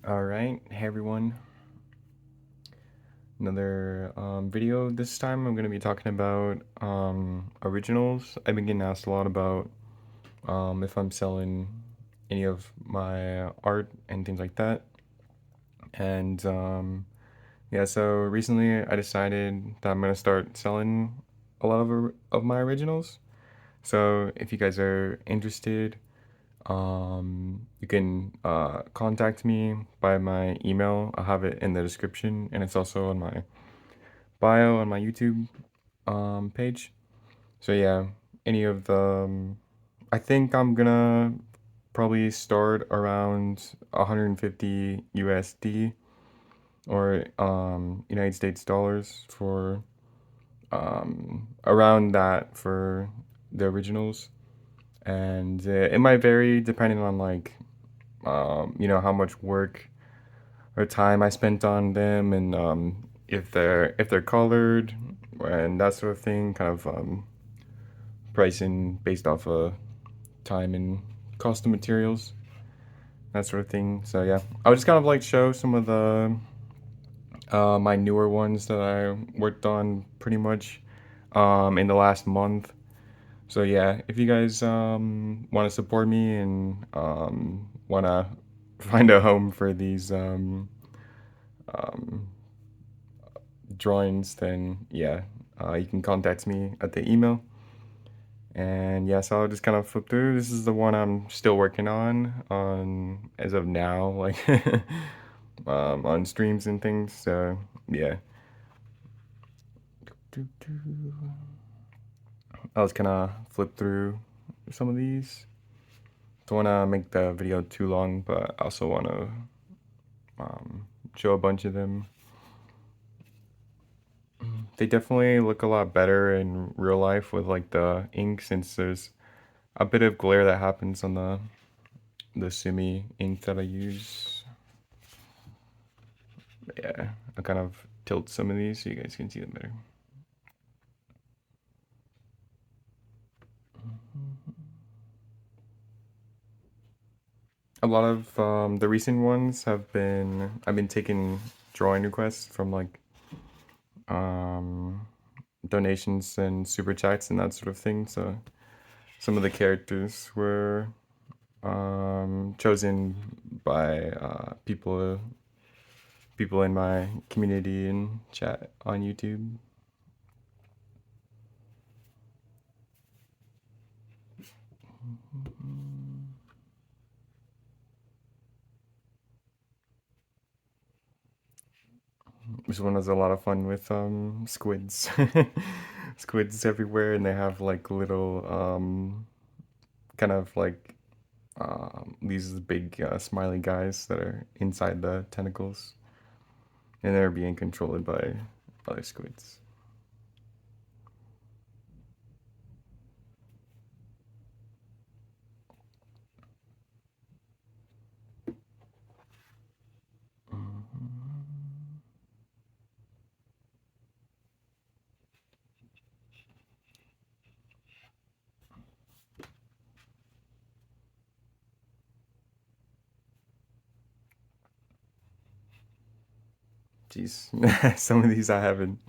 Alright, hey everyone. Another video. This time I'm going to be talking about originals. I've been getting asked a lot about if I'm selling any of my art and things like that. And yeah, so recently I decided that I'm going to start selling a lot of my originals. So if you guys are interested, you can contact me by my email. I'll have it in the description, and it's also on my bio on my YouTube page. So yeah, any of the I think I'm gonna probably start around 150 USD or United States dollars for around that for the originals, and it might vary depending on like how much work or time I spent on them, and if they're colored and that sort of thing, kind of pricing based off of time and cost of materials, that sort of thing. So yeah, I'll just kind of like show some of the my newer ones that I worked on pretty much in the last month. So yeah, if you guys want to support me and want to find a home for these um, drawings, then yeah, you can contact me at the email. And yeah, so I'll just kind of flip through. This is the one I'm still working on as of now, like on streams and things. So yeah, I'll just kind of flip through some of these. Don't want to make the video too long, but I also want to show a bunch of them. They definitely look a lot better in real life with like the ink, since there's a bit of glare that happens on the Sumi ink that I use. But yeah, I'll kind of tilt some of these so you guys can see them better. A lot of the recent ones I've been taking drawing requests from like um, donations and super chats and that sort of thing. So some of the characters were chosen by people in my community and chat on YouTube. This one has a lot of fun with squids. Squids everywhere, and they have like little kind of like these big smiley guys that are inside the tentacles, and they're being controlled by other squids. Jeez, some of these I haven't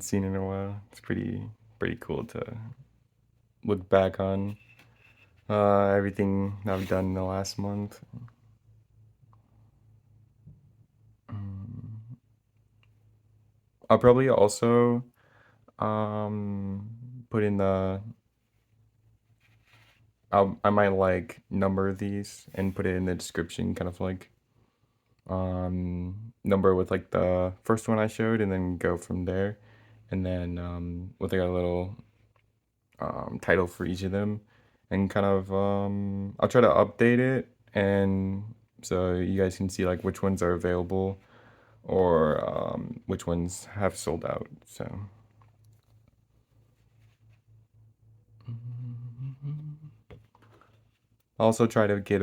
seen in a while. It's pretty cool to look back on everything I've done in the last month. I'll probably also um, put in the I might like number these and put it in the description, kind of like number with like the first one I showed, and then go from there, and then with like a little title for each of them, and kind of I'll try to update it, and so you guys can see like which ones are available or which ones have sold out. So I'll also try to get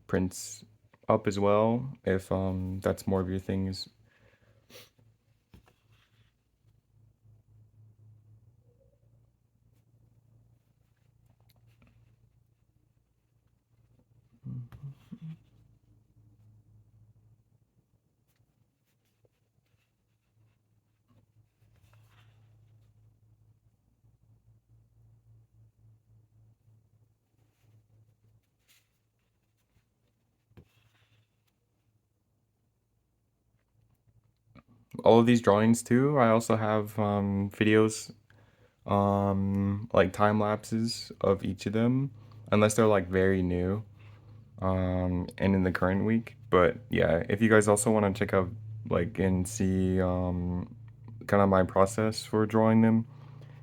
prints up as well if that's more of your things. all of these drawings too. I also have videos, like time lapses of each of them, unless they're like very new, and in the current week. But yeah, if you guys also want to check out like and see kind of my process for drawing them,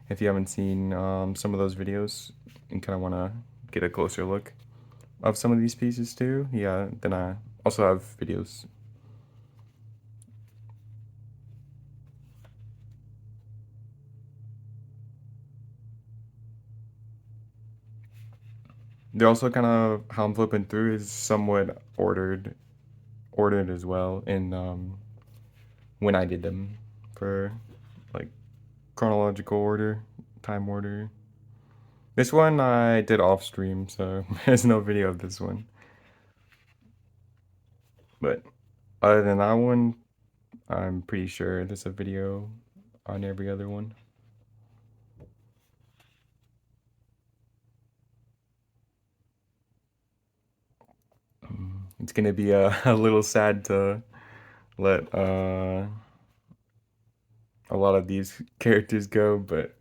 if you haven't seen some of those videos and kind of want to get a closer look of some of these pieces too, yeah, then I also have videos. They're also kind of how I'm flipping through is somewhat ordered as well in when I did them for like chronological order, time order. This one I did off stream, so there's no video of this one. But other than that one, I'm pretty sure there's a video on every other one. It's gonna be a little sad to let a lot of these characters go, but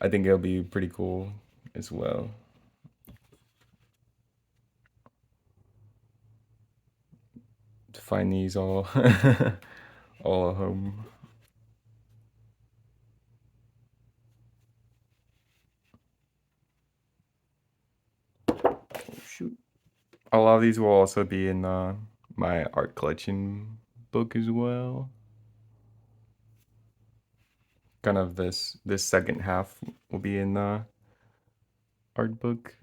I think it'll be pretty cool as well to find these all all at home. Oh, shoot. A lot of these will also be in my art collection book as well. Kind of this second half will be in the art book.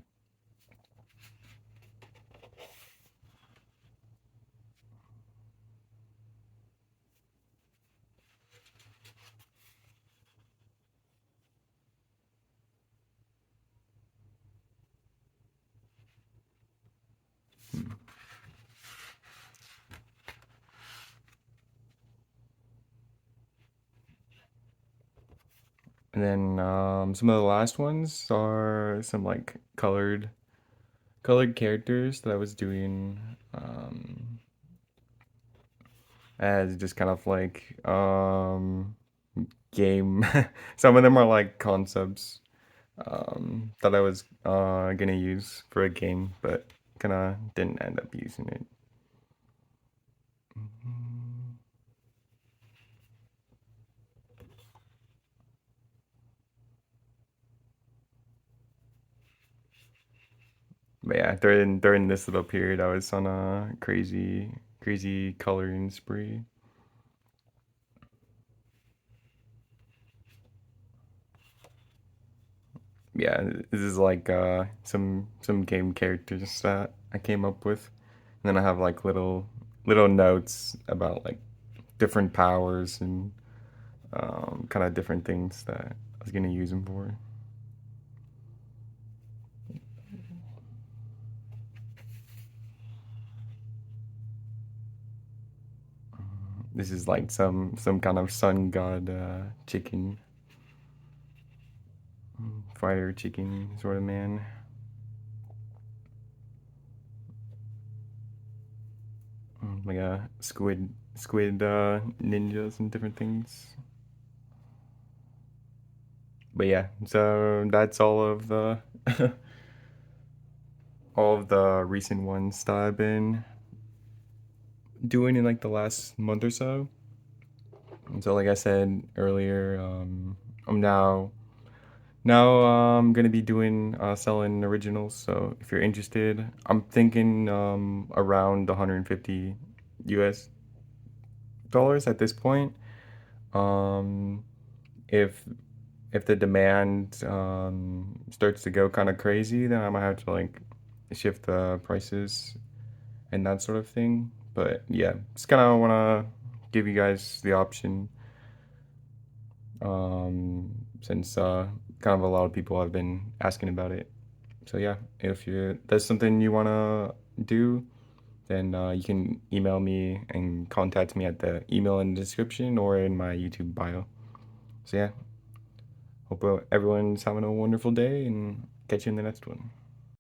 And then some of the last ones are some like colored characters that I was doing as just kind of like game. Some of them are like concepts that I was gonna use for a game, but kind of didn't end up using it. But yeah, during this little period, I was on a crazy coloring spree. Yeah, this is like some game characters that I came up with, and then I have like little notes about like different powers and kind of different things that I was gonna use them for. This is like some kind of sun god chicken fighter chicken sort of man. Like a squid ninjas and different things. But yeah, so that's all of the all of the recent ones that I've been doing in like the last month or so. And so like I said earlier, I'm now I'm gonna be doing selling originals. So if you're interested, I'm thinking around 150 US dollars at this point. Um, if if the demand starts to go kind of crazy, then I might have to like shift the prices and that sort of thing. But yeah, just kind of want to give you guys the option since kind of a lot of people have been asking about it. So yeah, if you that's something you want to do, then you can email me and contact me at the email in the description or in my YouTube bio. So yeah, hope everyone's having a wonderful day and catch you in the next one.